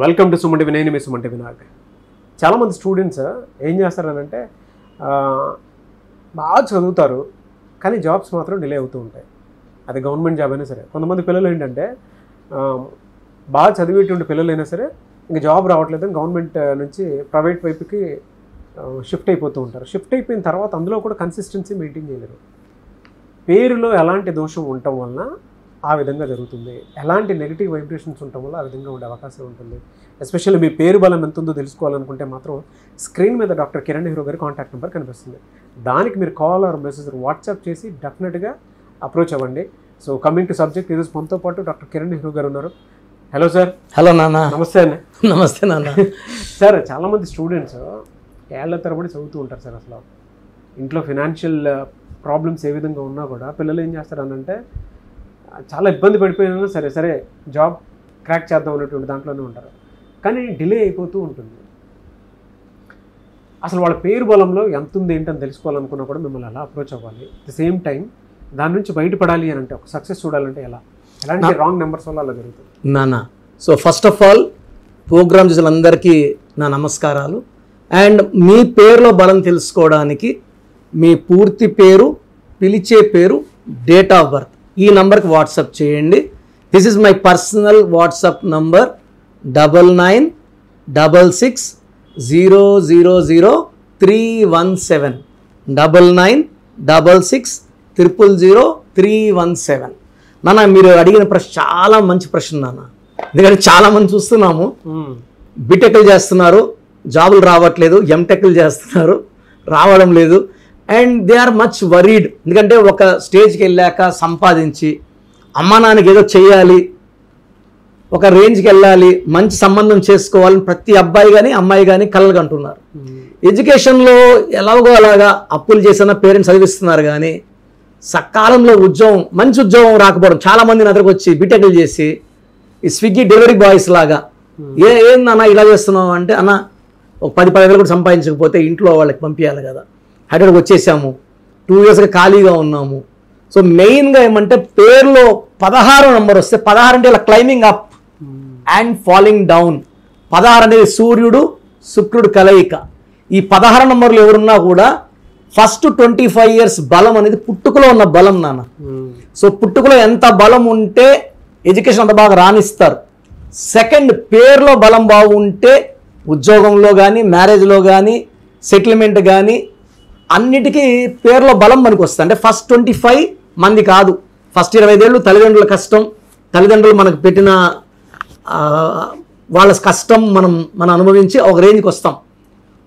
Welcome to Suman TV. నేను మీ Suman TV. నాకు చాలామంది స్టూడెంట్స్ ఏం చేస్తారనంటే బాగా చదువుతారు కానీ జాబ్స్ మాత్రం డిలే అవుతూ ఉంటాయి. అది గవర్నమెంట్ జాబ్ అయినా సరే. కొంతమంది పిల్లలు ఏంటంటే బాగా చదివేటువంటి పిల్లలు అయినా సరే ఇంకా జాబ్ రావట్లేదని గవర్నమెంట్ నుంచి ప్రైవేట్ వైపుకి షిఫ్ట్ అయిపోతూ ఉంటారు. షిఫ్ట్ అయిపోయిన తర్వాత అందులో కూడా కన్సిస్టెన్సీ మెయింటైన్ చేయలేరు. పేరులో ఎలాంటి దోషం ఉండటం వలన ఆ విధంగా జరుగుతుంది, ఎలాంటి నెగిటివ్ వైబ్రేషన్స్ ఉండటం వల్ల ఆ విధంగా ఉండే అవకాశం ఉంటుంది. ఎస్పెషల్లీ మీ పేరు బలం ఎంత ఉందో తెలుసుకోవాలనుకుంటే మాత్రం స్క్రీన్ మీద డాక్టర్ కిరణ్ నెహ్రూ గారి కాంటాక్ట్ నెంబర్ కనిపిస్తుంది. దానికి మీరు కాల్ ఆర్ మెసేజ్ వాట్సాప్ చేసి డెఫినెట్గా అప్రోచ్ అవ్వండి. సో కమింగ్ టు సబ్జెక్ట్, ఈరోజు మనతో పాటు డాక్టర్ కిరణ్ నెహ్రూ గారు ఉన్నారు. Hello sir. హలో నాన్న. నమస్తే అన్న. నమస్తే నాన్న. సార్, చాలామంది స్టూడెంట్స్ ఏళ్ల తరబడి చదువుతూ ఉంటారు సార్. అసలు ఇంట్లో ఫినాన్షియల్ ప్రాబ్లమ్స్ ఏ విధంగా ఉన్నా కూడా పిల్లలు ఏం చేస్తారనంటే చాలా ఇబ్బంది పడిపోయినా సరే సరే జాబ్ క్రాక్ చేద్దాం అనేటువంటి దాంట్లోనే ఉంటారు, కానీ డిలే అయిపోతూ ఉంటుంది. అసలు వాళ్ళ పేరు బలంలో ఎంత ఉంది ఏంటని తెలుసుకోవాలనుకున్నా కూడా మిమ్మల్ని ఎలా అప్రోచ్ అవ్వాలి, అట్ ద సేమ్ టైం దాని నుంచి బయటపడాలి అని అంటే ఒక సక్సెస్ చూడాలంటే ఎలాంటి రాంగ్ నెంబర్స్ వల్ల అలా జరుగుతుంది నాన్న? So first of all programme చూసినందరికీ నా నమస్కారాలు. అండ్ మీ పేరులో బలం తెలుసుకోవడానికి మీ పూర్తి పేరు, పిలిచే పేరు, డేట్ ఆఫ్ బర్త్ ఈ నంబర్కి వాట్సాప్ చేయండి. This is my personal WhatsApp number 9966000317 9966000317. నాన్న, మీరు అడిగిన ప్రశ్న చాలా మంచి ప్రశ్న నాన్న. ఎందుకంటే చాలామంది చూస్తున్నాము బీటెక్లు చేస్తున్నారు, జాబులు రావట్లేదు, ఎంటెక్లు చేస్తున్నారు, రావడం లేదు. And they are much worried. ఎందుకంటే ఒక స్టేజ్కి వెళ్ళాక సంపాదించి అమ్మా నాన్నకి ఏదో చేయాలి, ఒక రేంజ్కి వెళ్ళాలి, మంచి సంబంధం చేసుకోవాలని ప్రతి అబ్బాయి కానీ అమ్మాయి కానీ కలలు కంటున్నారు. ఎడ్యుకేషన్లో ఎలాగో అలాగా అప్పులు చేసిన పేరెంట్స్ చదివిస్తున్నారు, కానీ సకాలంలో ఉద్యోగం, మంచి ఉద్యోగం రాకపోవడం. చాలామంది నా దగ్గరకు వచ్చి బీటెక్లు చేసి ఈ స్విగ్గీ డెలివరీ బాయ్స్ లాగా ఏందన్నా ఇలా చేస్తున్నావు అంటే, అన్న ఒక 10,000 కూడా సంపాదించకపోతే ఇంట్లో వాళ్ళకి పంపించాలి కదా, హైదరాబాద్ వచ్చేసాము, 2 yearsగా ఖాళీగా ఉన్నాము. సో మెయిన్గా ఏమంటే పేరులో 16 నెంబర్ వస్తే, 16 అంటే ఇలా climbing up and falling down. 16 అనేది సూర్యుడు శుక్రుడు కలయిక. ఈ 16 నెంబర్లు ఎవరున్నా కూడా ఫస్ట్ 25 years బలం అనేది పుట్టుకలో ఉన్న బలం నాన్న. సో పుట్టుకలో ఎంత బలం ఉంటే ఎడ్యుకేషన్ అంత బాగా రాణిస్తారు. సెకండ్, పేరులో బలం బాగుంటే ఉద్యోగంలో కానీ, మ్యారేజ్లో కానీ, సెటిల్మెంట్ కానీ అన్నిటికీ పేరులో బలం మనకు వస్తుంది. అంటే ఫస్ట్ 25 మంది కాదు, ఫస్ట్ 25 ఏళ్ళు తల్లిదండ్రుల కష్టం, తల్లిదండ్రులు మనకు పెట్టిన వాళ్ళ కష్టం మనం అనుభవించి ఒక రేంజ్కి వస్తాం.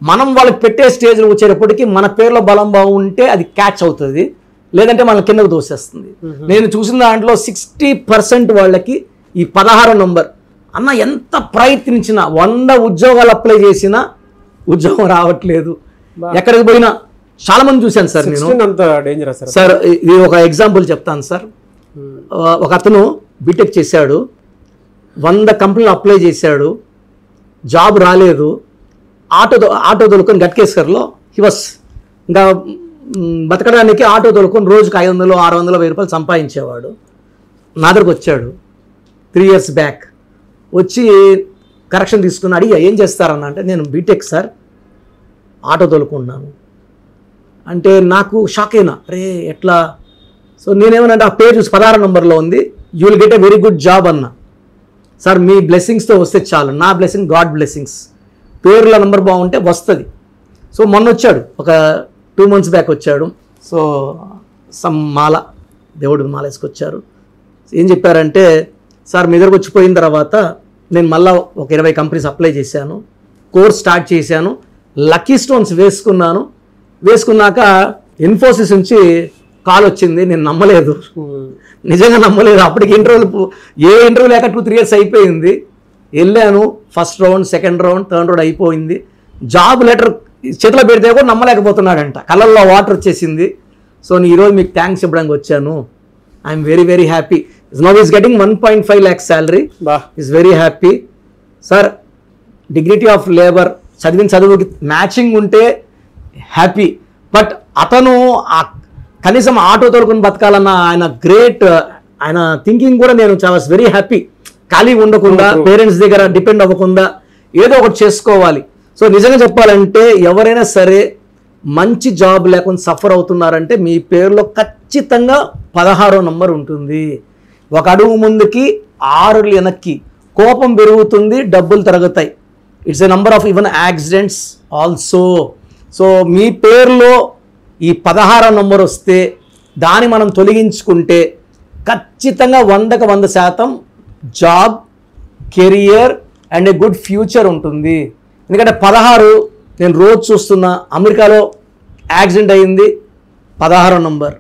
మనం వాళ్ళకి పెట్టే స్టేజ్లో వచ్చేటప్పటికి మన పేరులో బలం బాగుంటే అది క్యాచ్ అవుతుంది, లేదంటే మన కిందకు దోసేస్తుంది. నేను చూసిన దాంట్లో 60% వాళ్ళకి ఈ 16 నెంబర్ అన్న ఎంత ప్రయత్నించినా 100 ఉద్యోగాలు అప్లై చేసినా ఉద్యోగం రావట్లేదు. ఎక్కడికి పోయినా చాలా మంది చూశాను సార్ నేను. సార్ ఇది ఒక ఎగ్జాంపుల్ చెప్తాను సార్. ఒక అతను బీటెక్ చేశాడు, 100 కంపెనీలు అప్లై చేశాడు, జాబ్ రాలేదు. ఆటో తోలుకొని గట్కేశ్వర్లో హివస్ ఇంకా బతకడానికి ఆటో తోలుకొని రోజుకి 500, 600, 1000 రూపాయలు సంపాదించేవాడు. నా దగ్గరకు వచ్చాడు 3 years బ్యాక్. వచ్చి కరెక్షన్ తీసుకుని అడిగా ఏం చేస్తారన్న అంటే, నేను బీటెక్ సార్, ఆటో తోలుకున్నాను అంటే నాకు షాక్ అయినా, అరే ఎట్లా? సో నేనేమనంటే ఆ పేరు చూసి 16 నెంబర్లో ఉంది, you will get a very good job అన్న. సార్ మీ బ్లెస్సింగ్స్తో వస్తే చాలు, నా బ్లెస్సింగ్ గాడ్ బ్లెస్సింగ్స్, పేరుల నెంబర్ బాగుంటే వస్తుంది. సో మొన్న వచ్చాడు, ఒక 2 months బ్యాక్ వచ్చాడు. సో సమ్ మాల, దేవుడు మాల వేసుకొచ్చారు. ఏం చెప్పారంటే, సార్ మీ దగ్గరకు వచ్చిపోయిన తర్వాత నేను మళ్ళీ ఒక 20 కంపెనీస్ అప్లై చేశాను, కోర్స్ స్టార్ట్ చేశాను, లక్కీ స్టోన్స్ వేసుకున్నాక ఇన్ఫోసిస్ నుంచి కాల్ వచ్చింది. నేను నమ్మలేదు, నిజంగా నమ్మలేదు. అప్పటికి ఇంటర్వ్యూ లేక 2-3 years అయిపోయింది. వెళ్ళాను, first round, second round, third round అయిపోయింది. జాబ్ లెటర్ చేతిలో పెడితే కూడా నమ్మలేకపోతున్నాడంట, కళ్ళల్లో వాటర్ వచ్చేసింది. సో నేను ఈరోజు మీకు థ్యాంక్స్ చెప్పడానికి వచ్చాను. I'm very very happy. Now is getting 1.5 lakhs salary. Is very happy sir. Dignity of labour, చదివిన చదువుకి మ్యాచింగ్ ఉంటే హ్యాపీ. బట్ అతను కనీసం ఆటో తోలుకొని బతకాలన్న ఆయన గ్రేట్, ఆయన థింకింగ్ కూడా నేను చాలా వెరీ హ్యాపీ. ఖాళీగా ఉండకుండా, పేరెంట్స్ దగ్గర డిపెండ్ అవ్వకుండా ఏదో ఒకటి చేసుకోవాలి. సో నిజంగా చెప్పాలంటే ఎవరైనా సరే మంచి జాబ్ లేకుండా సఫర్ అవుతున్నారంటే మీ పేరులో ఖచ్చితంగా 16వ నంబర్ ఉంటుంది. ఒక అడుగు ముందుకి 6 వెనక్కి, కోపం పెరుగుతుంది, డబ్బులు తరుగుతాయి. It's a number of even accidents also. So మీ పేరులో ఈ 16వ నంబర్ వస్తే దాన్ని మనం తొలగించుకుంటే ఖచ్చితంగా 100కి 100% job, career and a good future ఉంటుంది. ఎందుకంటే 16 నేను రోజు చూస్తున్నా, అమెరికాలో యాక్సిడెంట్ అయింది 16వ నంబర్,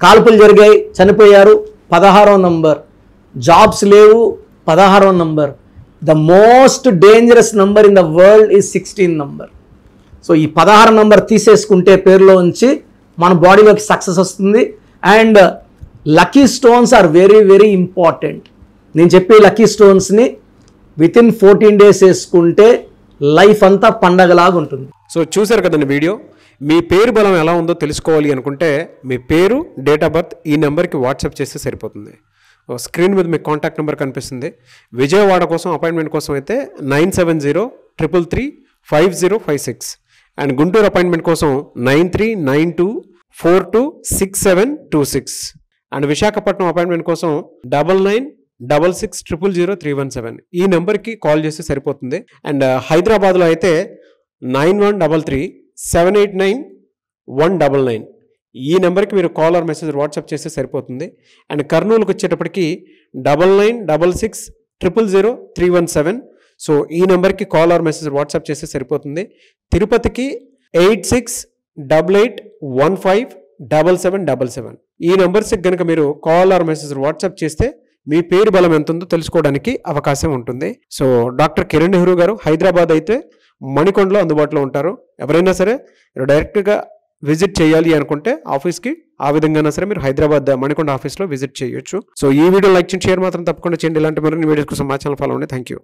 కాల్పులు జరిగాయి చనిపోయారు 16వ నంబర్, జాబ్స్ లేవు 16వ number. The most dangerous number in the world is 16 number. So ఈ 16 నంబర్ తీసేసుకుంటే పేరులో ఉంచి మన బాడీలోకి సక్సెస్ వస్తుంది. And lucky stones are very very important. నేను చెప్పే లక్కీ స్టోన్స్ని వితిన్ 14 days వేసుకుంటే లైఫ్ అంతా పండగలాగా ఉంటుంది. సో చూసారు కదండి వీడియో. మీ పేరు బలం ఎలా ఉందో తెలుసుకోవాలి అనుకుంటే మీ పేరు, డేట్ ఆఫ్ బర్త్ ఈ నెంబర్కి వాట్సాప్ చేస్తే సరిపోతుంది. స్క్రీన్ మీద మీకు కాంటాక్ట్ నెంబర్ కనిపిస్తుంది. విజయవాడ కోసం అపాయింట్మెంట్ కోసం అయితే 9703335056 అండ్ గుంటూరు అపాయింట్మెంట్ కోసం 9392426726 అండ్ విశాఖపట్నం అపాయింట్మెంట్ కోసం 9966600317 ఈ నెంబర్కి కాల్ చేస్తే సరిపోతుంది. అండ్ హైదరాబాద్లో అయితే 9133789199 ఈ నెంబర్కి మీరు కాల్ ఆర్ మెసేజ్ వాట్సాప్ చేస్తే సరిపోతుంది. అండ్ కర్నూలుకి వచ్చేటప్పటికి 9966000317 సో ఈ నెంబర్కి కాల్ ఆర్ మెసేజ్ వాట్సాప్ చేస్తే సరిపోతుంది. తిరుపతికి 8688157777 ఈ నెంబర్స్కి కనుక మీరు కాల్ ఆర్ మెసేజ్ వాట్సాప్ చేస్తే మీ పేరు బలం ఎంత ఉందో తెలుసుకోవడానికి అవకాశం ఉంటుంది. సో డాక్టర్ కిరణ్ నెహ్రూ గారు హైదరాబాద్ అయితే మణికొండలో అందుబాటులో ఉంటారు. ఎవరైనా సరే డైరెక్ట్గా విజిట్ చేయాలి అనుకుంటే ఆఫీస్కి ఆ విధంగా సరే మీరు హైదరాబాద్ మణికొండ ఆఫీస్లో విజిట్ చేయొచ్చు. సో ఈ వీడియో లైక్ చేయండి, షేర్ మాత్రం తప్పకుండా చేయండి. ఇలాంటి మరిన్ని వీడియోస్ కోసం మా ఛానల్ ఫాలో అవ్వండి. Thank you.